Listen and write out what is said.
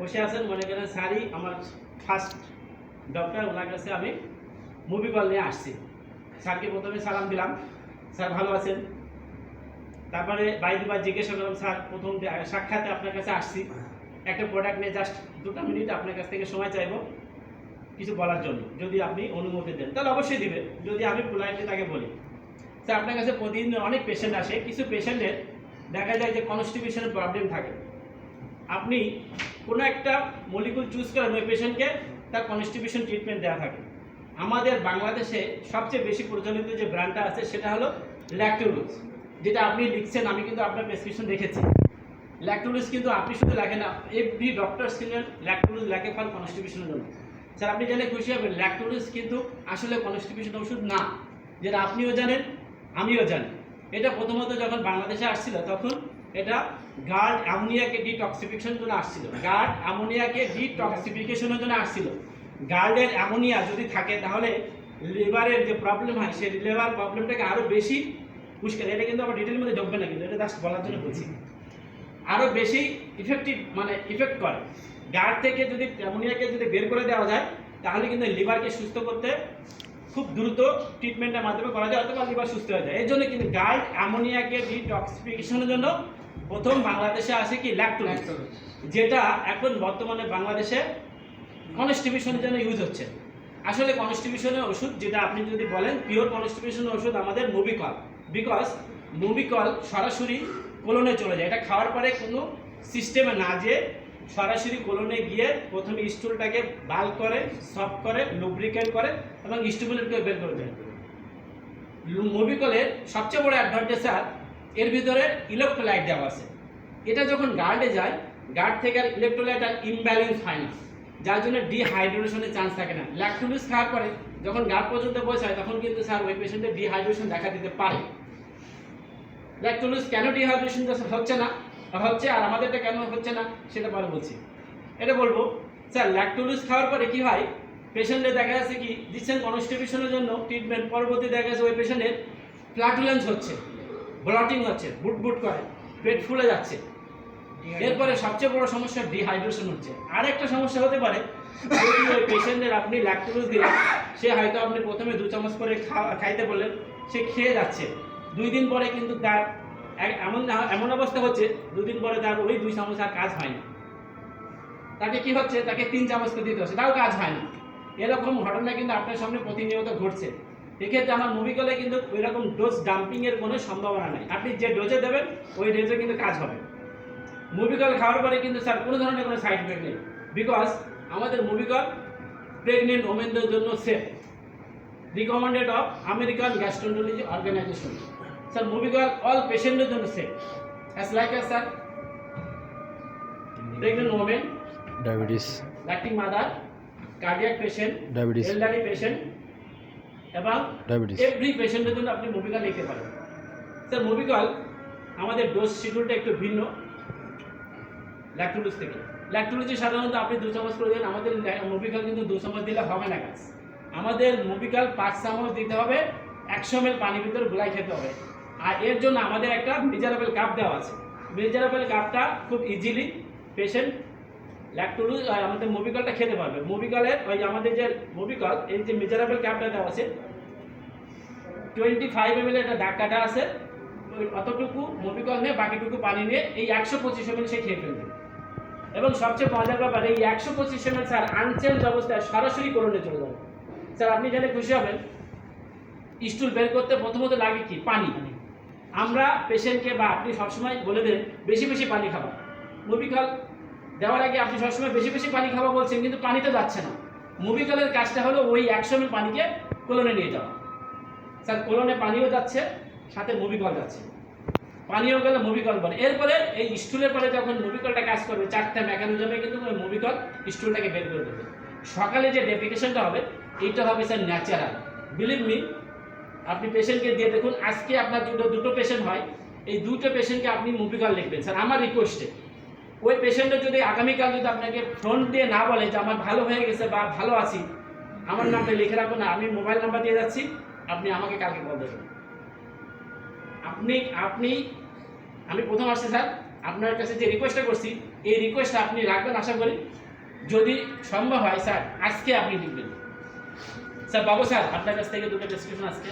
বসে আছেন, মনে করেন স্যারই আমার ফার্স্ট ডক্টর, ওনার কাছে আমি মুভি কল নিয়ে আসছি। স্যারকে প্রথমে সালাম দিলাম, স্যার ভালো আছেন? তারপরে বাইরে জিজ্ঞাসা করলাম, স্যার প্রথম সাক্ষাতে আপনার কাছে আসছি, একটা প্রোডাক্ট নিয়ে জাস্ট 2 মিনিট আপনার কাছ থেকে সময় চাইবো কিছু বলার জন্য, যদি আপনি অনুমতি দেন তাহলে অবশ্যই দিবে। যদি আমি পোলাইটলি তাকে বলি, স্যার আপনার কাছে প্রতিদিন অনেক পেশেন্ট আসে, কিছু পেশেন্টের দেখা যায় যে কনস্টিপেশনের প্রবলেম থাকে, আপনি কোনো একটা মলিকুল চুজ করেন, ওই পেশেন্টকে তার কনস্টিপেশন ট্রিটমেন্ট দেওয়া থাকে। আমাদের বাংলাদেশে সবচেয়ে বেশি প্রচলিত যে ব্র্যান্ডটা আছে সেটা হলো ল্যাকটোলুজ, যেটা আপনি লিখছেন, আমি কিন্তু আপনার প্রেসক্রিপশন দেখেছি। ল্যাকটোলুজ কিন্তু আপনি শুধু লেখেন না, এভরি ডক্টর স্কিনের ল্যাকটোলুজ লেখে ফর কনস্টিপেশনের জন্য। স্যার আপনি জানলে খুশি হবেন, ল্যাকটোলুজ কিন্তু আসলে কনস্টিপেশন ওষুধ না, যেটা আপনিও জানেন আমিও জানি। এটা প্রথমত যখন বাংলাদেশে আসছিল তখন এটা গার্ড অ্যামোনিয়াকে ডিটক্সিফিকেশনের জন্য আসছিল, গার্ড অ্যামোনিয়াকে ডিটক্সিফিকেশনের জন্য আসছিল। গার্ডের অ্যামোনিয়া যদি থাকে তাহলে লিভারের যে প্রবলেম হয় সেই লিভার প্রবলেমটাকে আরও বেশি পুষ্কার, এটা কিন্তু আবার ডিটেলের মধ্যে ঢুকবে না, কিন্তু এটা জাস্ট বলার জন্য বলছি, আরও বেশি ইফেক্টিভ মানে ইফেক্ট করে। গার্ড থেকে যদি অ্যামোনিয়াকে যদি বের করে দেওয়া যায় তাহলে কিন্তু লিভারকে সুস্থ করতে খুব দ্রুত ট্রিটমেন্টের মাধ্যমে করা যায়, অথবা লিভার সুস্থ হয়ে যায়। এই জন্য কিন্তু গার্ড অ্যামোনিয়াকে ডিটক্সিফিকেশনের জন্য প্রথম বাংলাদেশে আসে কি ল্যাকটোলুজ, যেটা এখন বর্তমানে বাংলাদেশে কনস্টিপেশনের জন্য ইউজ হচ্ছে। আসলে কনস্টিপেশনের ওষুধ যেটা আপনি যদি বলেন পিওর কনস্টিপেশনের ওষুধ আমাদের মুভিকল, বিকজ মুভিকল সরাসরি কোলনে চলে যায়, এটা খাওয়ার পরে কোনো সিস্টেমে না যে সরাসরি কোলনে গিয়ে প্রথমে স্টুলটাকে বাল করে, সফট করে, লুব্রিকেন্ট করে এবং স্টুলকে বের করে দেয়। মুভিকলের সবচেয়ে বড় অ্যাডভান্টেজ আর এর ভিতরে ইলেকট্রোলাইট দেওয়া আছে। এটা যখন গার্ডে যায়, গার্ড থেকে আর ইলেকট্রোলাইট আর ইমব্যালেন্স হয় না, যার জন্য ডিহাইড্রেশনের চান্স থাকে না। ল্যাকটোলুজ খাওয়ার পরে যখন গার্ড পর্যন্ত পৌঁছায় তখন কিন্তু স্যার ওই পেশেন্টের ডিহাইড্রেশন দেখা দিতে পারে। ল্যাকটোলুজ কেন ডিহাইড্রেশন হচ্ছে না হচ্ছে আর আমাদেরটা কেন হচ্ছে না সেটা পরে বলছি। এটা বলবো স্যার, ল্যাকটোলুজ খাওয়ার পরে কি হয়, পেশেন্টের দেখা যাচ্ছে কি দিচ্ছেন কনস্টিপেশনের জন্য ট্রিটমেন্ট, পরবর্তী দেখা যাচ্ছে ওই পেশেন্টের ফ্ল্যাটুলেন্স হচ্ছে, ব্লটিং হচ্ছে, বুট করে, পেট ফুলে যাচ্ছে। এরপরে সবচেয়ে বড় সমস্যা ডিহাইড্রেশন হচ্ছে। আরেকটা সমস্যা হতে পারে, যদি ওই পেশেন্টের আপনি ল্যাকটোলুজ দিলেন, সে হয়তো আপনি প্রথমে 2 চামচ করে খাইতে বললেন, সে খেয়ে যাচ্ছে, 2 দিন পরে কিন্তু তার এমন অবস্থা হচ্ছে 2 দিন পরে তার ওই 2 চামচ আর কাজ হয় না, তাকে কি হচ্ছে, তাকে 3 চামচ করে দিতে হচ্ছে, তাও কাজ হয় না। এরকম ঘটনা কিন্তু আপনার সামনে প্রতিনিয়ত ঘটছে। এক্ষেত্রে আমার মুভিকলে কিন্তু ওই রকম ডোজ ডাম্পিংয়ের কোনো সম্ভাবনা নেই, আপনি যে ডোজে দেবেন ওই ডোজে কিন্তু কাজ হবে। মুভিকল খাওয়ার পরে কিন্তু স্যার কোনো ধরনের কোনো সাইড এফেক্ট নেই, বিকজ আমাদের মুভিকল প্রেগনেন্ট ওমেনদের জন্য safe, recommended of American gastroenterology organisation. Sir Movicol all পেশেন্টের জন্য safe, as like as sir pregnant women, diabetes, lactating mother, cardiac patient, diabetes, elderly patient এবং ডায়াবেটিস, এভরি পেশেন্টের জন্য আপনি মুভিকল নিতে পারেন। স্যার মুভিকল আমাদের ডোজ শিডিউলটা একটু ভিন্ন ল্যাকটোলুজ থেকে। ল্যাকটোলুজে সাধারণত আপনি 2 চামচ করে দেন, আমাদের মুভিকল কিন্তু 2 চামচ দিলে হবে না কাজ। আমাদের মুভিকল 5 চামচ দিতে হবে, 100 ml পানির ভিতরে গুলাই খেতে হবে। আর এর জন্য আমাদের একটা মেজারেবল কাপ দেওয়া আছে, মেজারেবল কাপটা খুব ইজিলি পেশেন্ট ল্যাকটোলুজ আমাদের মুভিকলটা খেতে পারবে। মুভিকলের ওই আমাদের যে মুভিকল এই যে মেজারেবল কাপটা দেওয়া আছে 25 ml একটা দাগ কাটা আছে, ওই অতটুকু মুভিকল নিয়ে বাকিটুকু পানি নিয়ে এই 125 ml সে খেয়ে ফেলবে। এবং সবচেয়ে মজার ব্যাপার, এই 125 ml স্যার আনচেঞ্জ অবস্থায় সরাসরি কোলনে চলে যাবে। স্যার আপনি জেনে খুশি হবেন, স্টুল বের করতে প্রথমত লাগে কি, পানি। আমরা পেশেন্টকে বা আপনি সবসময় বলে দেন বেশি বেশি পানি খাবা, মুভিকল দেওয়ার আগে আপনি সবসময় বেশি বেশি পানি খাওয়া বলছেন, কিন্তু পানি তো যাচ্ছে না। মুভিকলের কাজটা হলো ওই 100 ml পানিকে কোলনে নিয়ে যাওয়া। স্যার কোলনে পানিও যাচ্ছে, সাথে মুভিকল যাচ্ছে, পানিও গেলে মুভিকল বলে। এরপরে এই স্টুলের পরে যখন মুভিকলটা কাজ করবে 4টা মেকানিজমে কিন্তু ওই মুভিকল স্টুলটাকে বের করে দেবে। সকালে যে ডেফিকেশনটা হবে এইটা হবে স্যার ন্যাচারাল, বিলিভ মি। আপনি পেশেন্টকে দিয়ে দেখুন, আজকে আপনার দুটো পেশেন্ট হয়, এই 2টো পেশেন্টকে আপনি মুভিকল লিখবেন। স্যার আমার রিকোয়েস্টে ওই পেশেন্টের যদি আগামীকাল যদি আপনাকে ফোন দিয়ে না বলে যে আমার ভালো হয়ে গেছে বা ভালো আছি, আমার নামটা লিখে রাখুন না, আমি মোবাইল নাম্বার দিয়ে যাচ্ছি, আপনি আমাকে কালকে কল দেবেন। আমি প্রথম আসছি স্যার, আপনার কাছে যে রিকোয়েস্টটা করছি এই রিকোয়েস্ট আপনি রাখবেন আশা করি। যদি সম্ভব হয় স্যার আজকে আপনি লিখবেন। স্যার বাবু স্যার আপনার কাছ থেকে দুটো প্রেসক্রিপশন আজকে